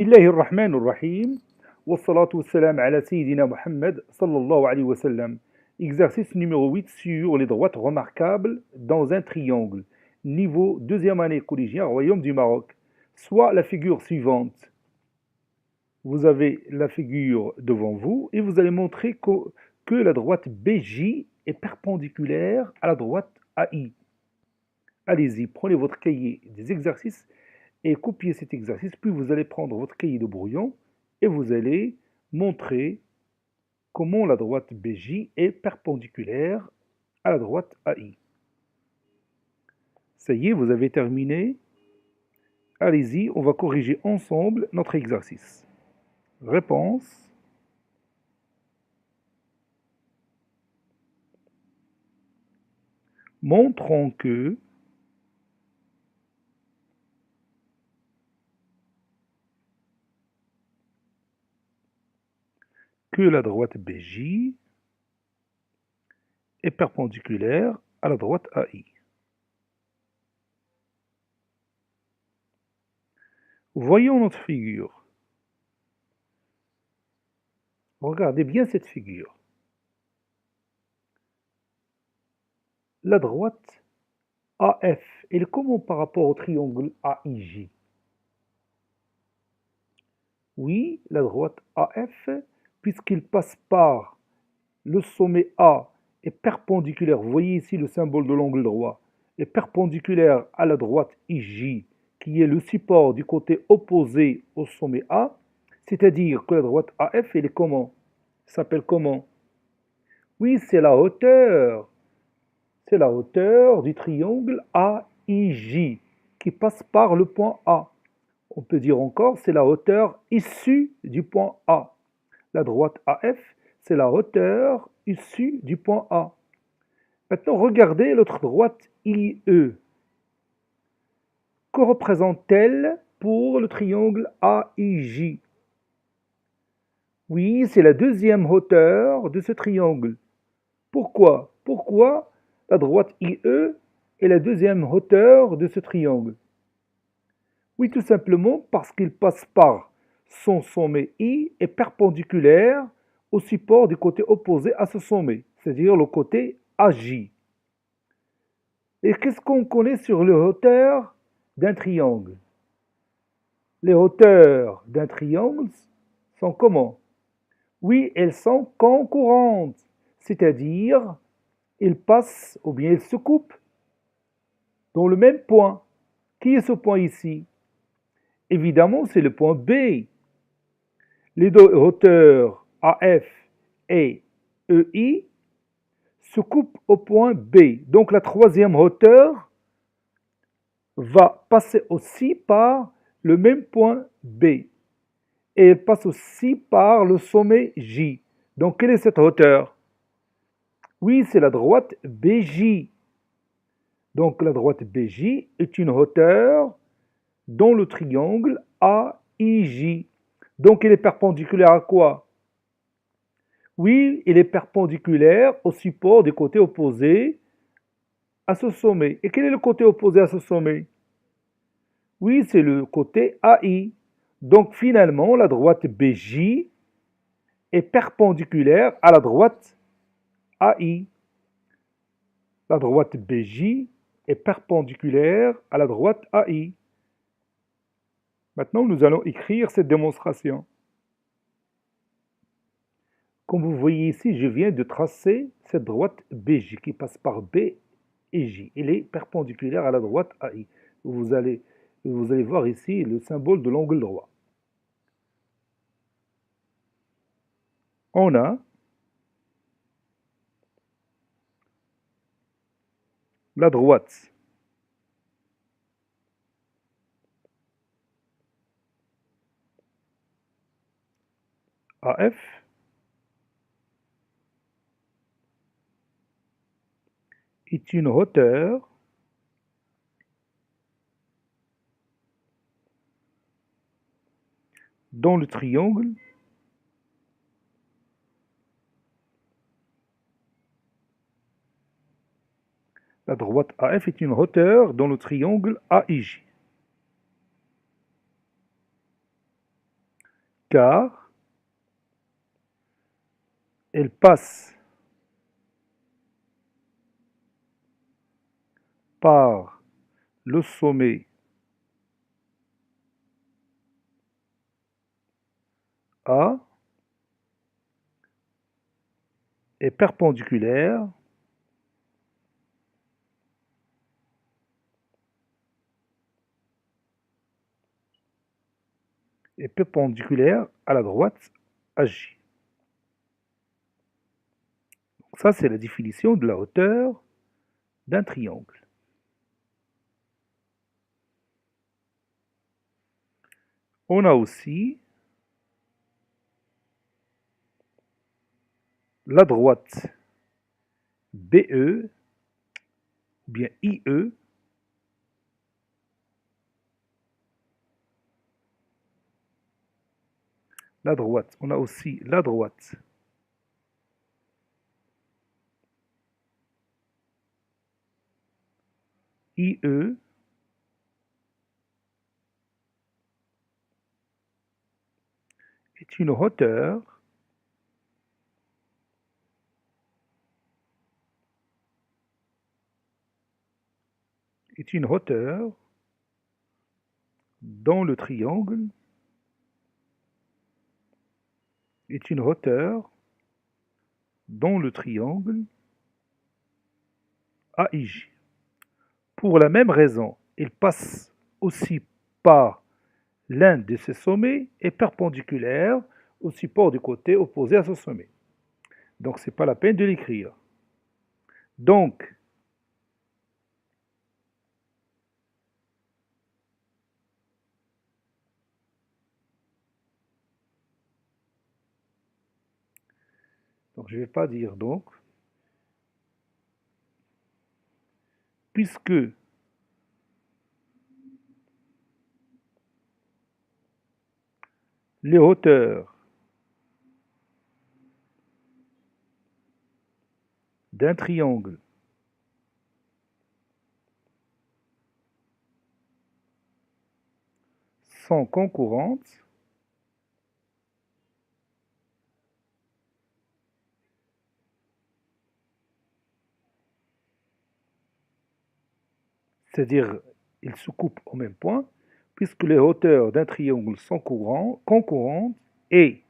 الله الرحمن الرحيم والصلاة والسلام على سيدنا Muhammad sallallahu alayhi wa sallam. Exercice numéro 8 sur les droites remarquables dans un triangle. Niveau deuxième année collégienne, Royaume du Maroc. Soit la figure suivante. Vous avez la figure devant vous et vous allez montrer que la droite BJ est perpendiculaire à la droite AI. Allez-y, prenez votre cahier des exercices et copiez cet exercice, puis vous allez prendre votre cahier de brouillon et vous allez montrer comment la droite BJ est perpendiculaire à la droite AI. Ça y est, vous avez terminé. Allez-y, on va corriger ensemble notre exercice. Réponse. Montrons que la droite BJ est perpendiculaire à la droite AI. Voyons notre figure. Regardez bien cette figure. La droite AF, elle est comment par rapport au triangle AIJ? Oui, la droite AF, puisqu'il passe par le sommet A, est perpendiculaire, vous voyez ici le symbole de l'angle droit, est perpendiculaire à la droite IJ, qui est le support du côté opposé au sommet A, c'est-à-dire que la droite AF, elle est comment? S'appelle comment? Oui, c'est la hauteur. C'est la hauteur du triangle AIJ qui passe par le point A. On peut dire encore, c'est la hauteur issue du point A. La droite AF, c'est la hauteur issue du point A. Maintenant, regardez l'autre droite IE. Que représente-t-elle pour le triangle AIJ? Oui, c'est la deuxième hauteur de ce triangle. Pourquoi? Pourquoi la droite IE est la deuxième hauteur de ce triangle? Oui, tout simplement parce qu'il passe par son sommet I est perpendiculaire au support du côté opposé à ce sommet, c'est-à-dire le côté AJ. Et qu'est-ce qu'on connaît sur les hauteurs d'un triangle? Les hauteurs d'un triangle sont comment? Oui, elles sont concurrentes, c'est-à-dire ils passent ou bien ils se coupent dans le même point. Qui est ce point ici? Évidemment, c'est le point B. Les deux hauteurs AF et EI se coupent au point B. Donc la troisième hauteur va passer aussi par le même point B. Et elle passe aussi par le sommet J. Donc quelle est cette hauteur? Oui, c'est la droite BJ. Donc la droite BJ est une hauteur dans le triangle AIJ. Donc elle est perpendiculaire à quoi? Oui, il est perpendiculaire au support du côté opposé à ce sommet. Et quel est le côté opposé à ce sommet? Oui, c'est le côté AI. Donc finalement, la droite BJ est perpendiculaire à la droite AI. La droite BJ est perpendiculaire à la droite AI. Maintenant, nous allons écrire cette démonstration. Comme vous voyez ici, je viens de tracer cette droite BJ qui passe par B et J. Elle est perpendiculaire à la droite AI. Vous allez, vous allez voir ici le symbole de l'angle droit. On a la droite AF est une hauteur dans le triangle la droite AF est une hauteur dans le triangle AIJ. car elle passe par le sommet A est perpendiculaire à la droite AJ. Donc ça, c'est la définition de la hauteur d'un triangle. On a aussi la droite BE ou bien IE la droite. On a aussi la droite IE est une hauteur dans le triangle est une hauteur dans le triangle AIJ. Pour la même raison, il passe aussi par l'un de ces sommets est perpendiculaire au support du côté opposé à ce sommet. Donc, ce n'est pas la peine de l'écrire. Donc, je ne vais pas dire donc, puisque les hauteurs d'un triangle sont concurrentes, c'est-à-dire ils se coupent au même point, puisque les hauteurs d'un triangle sont concurrentes et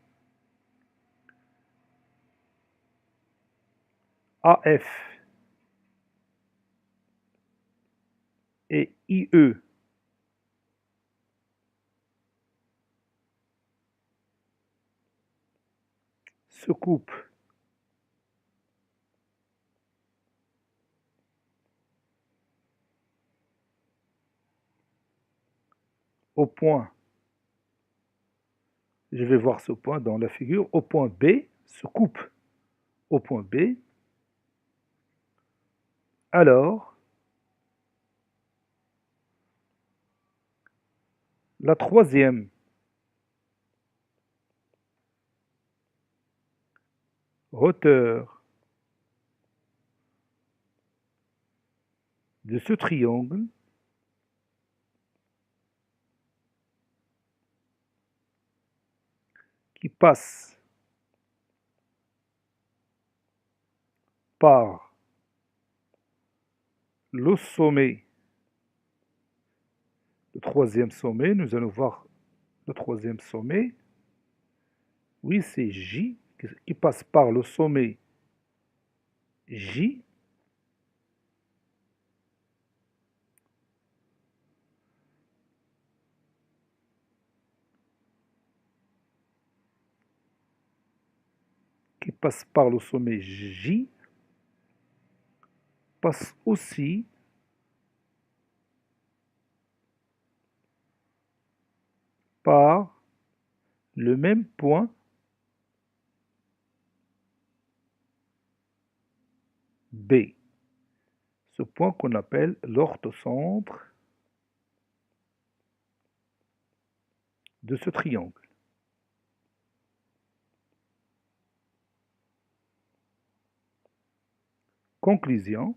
AF et IE se coupent au point, je vais voir ce point dans la figure, au point B, se coupent au point B, alors la troisième hauteur de ce triangle qui passe par le sommet, le troisième sommet, nous allons voir le troisième sommet, oui c'est J, qui passe par le sommet J, qui passe par le sommet J, passe aussi par le même point B, ce point qu'on appelle l'orthocentre de ce triangle. Conclusion,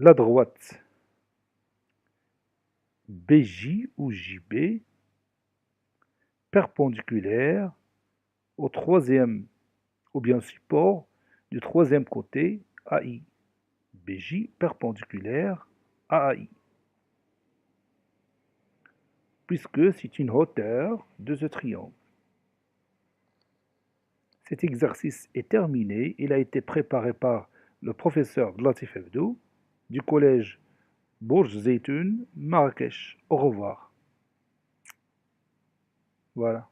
la droite BJ ou JB perpendiculaire au troisième ou bien support du troisième côté AI. BJ perpendiculaire à AI. Puisque c'est une hauteur de ce triangle. Cet exercice est terminé. Il a été préparé par le professeur Latif Hebdou du collège Bourj Zeytoun, Marrakech. Au revoir. Voilà.